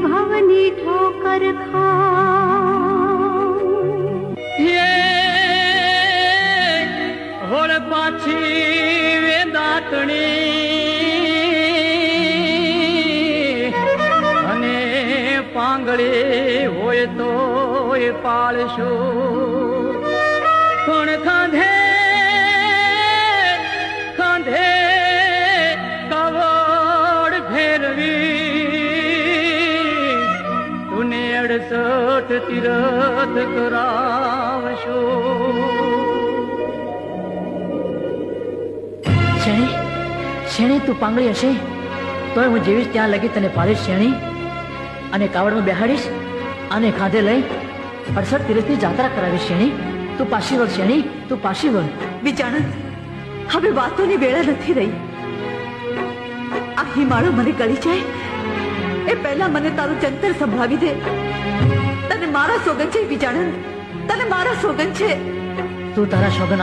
ભવની ઠોકર ખાઉં હોળ પાછી દાંતણી અને પાંગળી હોય તો પાળશો પણ કાંધે કાંધે કવડ ફેરવી તુને 68 તીરથ કરાવશો. શેણી તું પાંગળી હશે તોય હું જેવીશ ત્યાં લગી તને પાડીશ શેણી, અને કાવડમાં બેહાડીશ અને ખાધે લઈ 68 તીરથની જાત્રા કરાવીશ શેણી. તું પાછી વળ શેણી, તું પાછી વળ. વિચાણંદ, હવે વાતોની વેળા નથી રહી. આ હિમાળો મને ગળી જાય એ પહેલા મને તારું જંતર સંભળાવી દે. તને મારા સોગન છે વિચાણંદ, તને મારા સોગન છે. તું તારા સોગન